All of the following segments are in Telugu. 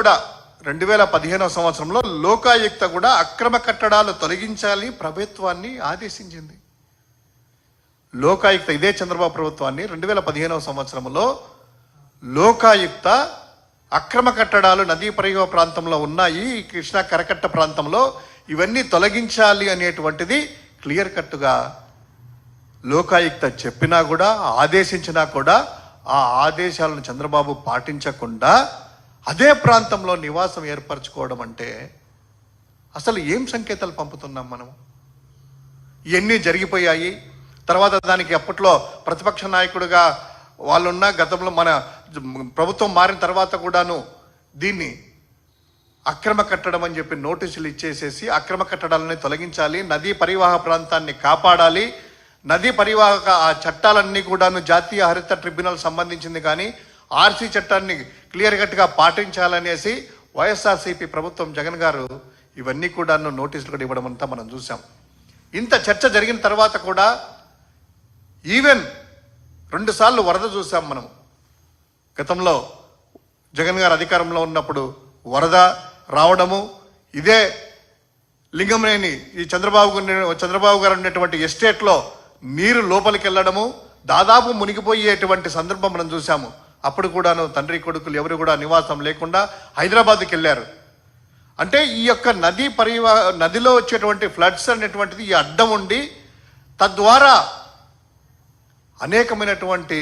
కూడా 2015వ సంవత్సరంలో లోకాయుక్త కూడా అక్రమ కట్టడాలు తొలగించాలి ప్రభుత్వాన్ని ఆదేశించింది. లోకాయుక్త ఇదే చంద్రబాబు ప్రభుత్వాన్ని 2015వ సంవత్సరంలో లోకాయుక్త అక్రమ కట్టడాలు నదీ పరివాహ ప్రాంతంలో ఉన్నాయి, కృష్ణా కరకట్ట ప్రాంతంలో ఇవన్నీ తొలగించాలి అనేటువంటిది క్లియర్ కట్టుగా లోకాయుక్త చెప్పినా కూడా ఆదేశించినా కూడా ఆ ఆదేశాలను చంద్రబాబు పాటించకుండా అదే ప్రాంతంలో నివాసం ఏర్పరచుకోవడం అంటే అసలు ఏం సంకేతాలు పంపుతున్నాం మనం? ఇవన్నీ జరిగిపోయాయి. తర్వాత దానికి అప్పట్లో ప్రతిపక్ష నాయకుడిగా వాళ్ళున్న గతంలో మన ప్రభుత్వం మారిన తర్వాత కూడాను దీన్ని అక్రమ కట్టడం అని చెప్పి నోటీసులు ఇచ్చేసేసి అక్రమ కట్టడాలని తొలగించాలి, నదీ పరివాహక ప్రాంతాన్ని కాపాడాలి, నదీ పరివాహక ఆ చట్టాలన్నీ కూడాను జాతీయ హరిత ట్రిబ్యునల్ సంబంధించింది కానీ ఆర్సీ చట్టాన్ని క్లియర్ కట్గా పాటించాలనేసి వైఎస్ఆర్సీపీ ప్రభుత్వం జగన్ గారు ఇవన్నీ కూడాను నోటీసులు కూడా ఇవ్వడం అంతా మనం చూసాం. ఇంత చర్చ జరిగిన తర్వాత కూడా ఈవెన్ 2 సార్లు వరద చూసాం మనం. గతంలో జగన్ గారు అధికారంలో ఉన్నప్పుడు వరద రావడము, ఇదే లింగంనేని ఈ చంద్రబాబు గారు ఉన్నటువంటి ఎస్టేట్లో నీరు లోపలికి వెళ్ళడము, దాదాపు మునిగిపోయేటువంటి సందర్భం మనం చూసాము. అప్పుడు కూడాను తండ్రి కొడుకులు ఎవరు కూడా నివాసం లేకుండా హైదరాబాద్కి వెళ్ళారు. అంటే ఈ యొక్క నదిలో వచ్చేటువంటి ఫ్లడ్స్ అనేటువంటిది ఈ అడ్డం ఉండి తద్వారా అనేకమైనటువంటి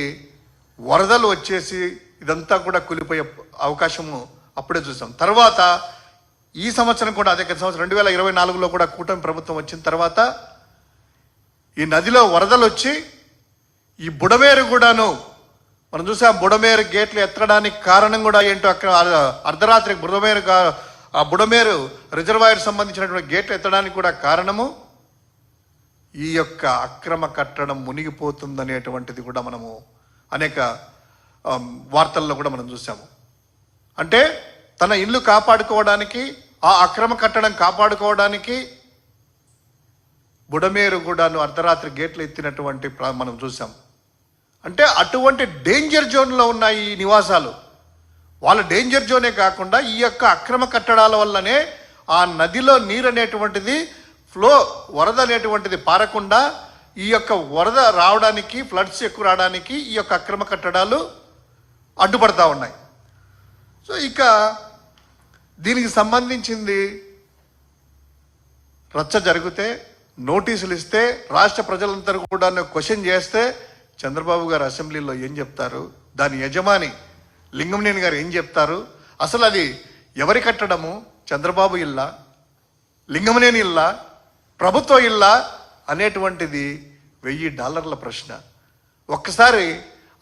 వరదలు వచ్చేసి ఇదంతా కూడా కూలిపోయే అవకాశము అప్పుడే చూసాం. తర్వాత ఈ సంవత్సరం కూడా అదే సంవత్సరం 2024లో కూడా కూటమి ప్రభుత్వం వచ్చిన తర్వాత ఈ నదిలో వరదలు వచ్చి ఈ బుడమేరు కూడాను మనం చూసాం. బుడమేరు గేట్లు ఎత్తడానికి కారణం కూడా ఏంటో, అక్కడ అర్ధరాత్రి బుడమేరు రిజర్వాయర్ సంబంధించినటువంటి గేట్లు ఎత్తడానికి కూడా కారణము ఈ యొక్క అక్రమ కట్టడం మునిగిపోతుందనేటువంటిది కూడా మనము అనేక వార్తల్లో కూడా మనం చూసాము. అంటే తన ఇల్లు కాపాడుకోవడానికి, ఆ అక్రమ కట్టడం కాపాడుకోవడానికి బుడమేరు కూడాను అర్ధరాత్రి గేట్లు ఎత్తినటువంటి మనం చూసాం. అంటే అటువంటి డేంజర్ జోన్లో ఉన్నాయి ఈ నివాసాలు. వాళ్ళ డేంజర్ జోనే కాకుండా ఈ యొక్క అక్రమ కట్టడాల వల్లనే ఆ నదిలో నీరు అనేటువంటిది వరద అనేటువంటిది పారకుండా ఈ యొక్క వరద రావడానికి, ఫ్లడ్స్ ఎక్కువ రావడానికి ఈ యొక్క అక్రమ కట్టడాలు అడ్డుపడతా ఉన్నాయి. సో ఇక దీనికి సంబంధించింది రచ్చ జరిగితే, నోటీసులు ఇస్తే, రాష్ట్ర ప్రజలందరూ కూడా క్వశ్చన్ చేస్తే చంద్రబాబు గారు అసెంబ్లీలో ఏం చెప్తారు, దాని యజమాని లింగంనేని గారు ఏం చెప్తారు, అసలు అది ఎవరి కట్టడము, చంద్రబాబు ఇల్లా, లింగంనేని ఇల్లా, ప్రభుత్వ ఇల్లా అనేటువంటిది $1000 ప్రశ్న. ఒక్కసారి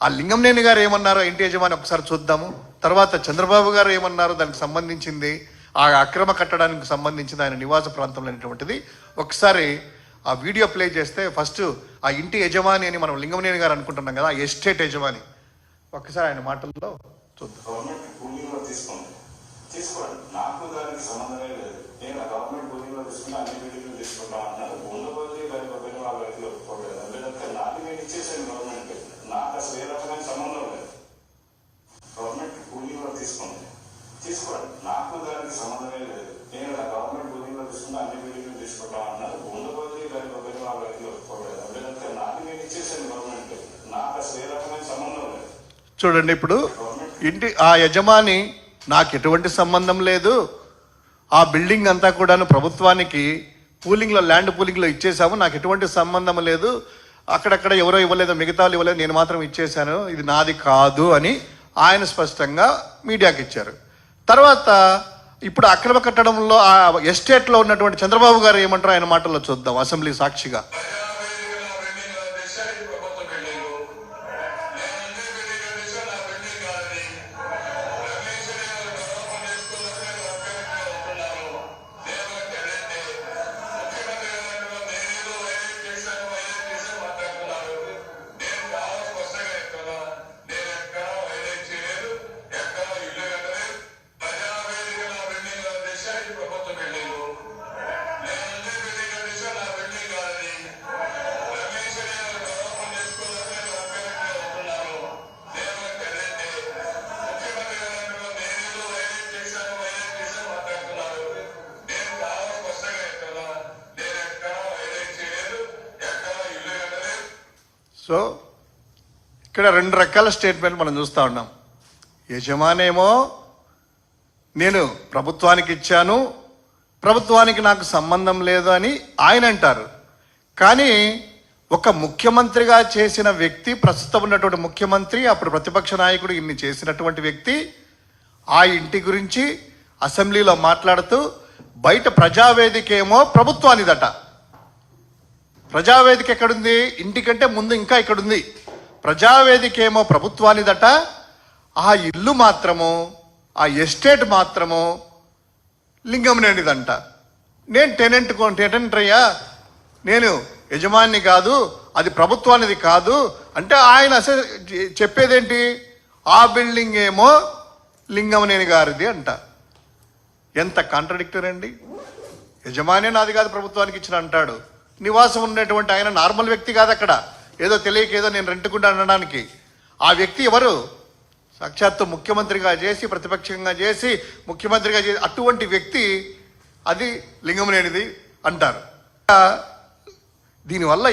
ఆ లింగంనేని గారు ఏమన్నారో ఇంటి యజమాని ఒకసారి చూద్దాము. తర్వాత చంద్రబాబు గారు ఏమన్నారో దానికి సంబంధించింది, ఆ అక్రమ కట్టడానికి సంబంధించింది ఆయన నివాస ప్రాంతంలో అనేటువంటిది ఒకసారి ఆ వీడియో ప్లే చేస్తే, ఫస్ట్ ఆ ఇంటి యజమాని అని మనం లింగంనేని గారు అనుకుంటున్నాం కదా, ఆ ఎస్టేట్ యజమాని, ఒక్కసారి ఆయన మాటల్లో చూద్దాం. తీసుకోండి, నాకు దానికి సంబంధమే లేదు. నేను గవర్నమెంట్ భూమిలో తీసుకున్నా అన్ని బిల్డింగ్లు తీసుకుంటాం అన్నారు. ఉండబోతుంది దాని ఒకరి వాళ్ళకి ఒప్పుకోలేదు. అందుకంటే నాకు నేను ఇచ్చేసాను గవర్నమెంట్, నాకు అసలు ఏ రకమైన సంబంధం లేదు. చూడండి, ఇప్పుడు ఇంటి ఆ యజమాని నాకు ఎటువంటి సంబంధం లేదు, ఆ బిల్డింగ్ అంతా కూడాను ప్రభుత్వానికి ల్యాండ్ పూలింగ్లో ఇచ్చేసాము, నాకు ఎటువంటి సంబంధం లేదు, అక్కడక్కడ ఎవరో ఇవ్వలేదు, మిగతా ఇవ్వలేదు, నేను మాత్రం ఇచ్చేసాను, ఇది నాది కాదు అని ఆయన స్పష్టంగా మీడియాకి ఇచ్చారు. తర్వాత ఇప్పుడు అక్రమ కట్టడంలో ఆ ఎస్టేట్లో ఉన్నటువంటి చంద్రబాబు గారు ఏమంటారో ఆయన మాటల్లో చూద్దాం అసెంబ్లీ సాక్షిగా. సో ఇక్కడ రెండు రకాల స్టేట్మెంట్ మనం చూస్తూ ఉన్నాం. యజమానేమో నేను ప్రభుత్వానికి ఇచ్చాను, ప్రభుత్వానికి నాకు సంబంధం లేదు అని ఆయన అంటారు. కానీ ఒక ముఖ్యమంత్రిగా చేసిన వ్యక్తి, ప్రస్తుతం ఉన్నటువంటి ముఖ్యమంత్రి, అప్పుడు ప్రతిపక్ష నాయకుడు ఇన్ని చేసినటువంటి వ్యక్తి ఆ ఇంటి గురించి అసెంబ్లీలో మాట్లాడుతూ బయట ప్రజావేదిక ఏమో ప్రభుత్వానిదట. ప్రజావేదిక ఎక్కడుంది? ఇంటికంటే ముందు ఇంకా ఇక్కడుంది. ప్రజావేదిక ఏమో ప్రభుత్వానిదట. ఆ ఇల్లు మాత్రము, ఆ ఎస్టేట్ మాత్రము లింగంనేనిదంట. నేను టెనెంట్ అయ్యా, నేను యజమాని కాదు, అది ప్రభుత్వానిది కాదు అంటే ఆయన అసలు చెప్పేదేంటి? ఆ బిల్డింగ్ ఏమో లింగంనేని గారిది అంట. ఎంత కాంట్రడిక్టరీ అండి. యజమాని నాది కాదు, ప్రభుత్వానికి ఇచ్చిన అంటాడు. నివాసం ఉన్నటువంటి ఆయన నార్మల్ వ్యక్తి కాదు, అక్కడ ఏదో తెలియక ఏదో నేను రెంటుకుంటాను అనడానికి. ఆ వ్యక్తి ఎవరు? సాక్షాత్తు ముఖ్యమంత్రిగా చేసి, ప్రతిపక్షంగా చేసి, ముఖ్యమంత్రిగా చేసి అటువంటి వ్యక్తి అది లింగంనేనిది అంటారు. దీనివల్ల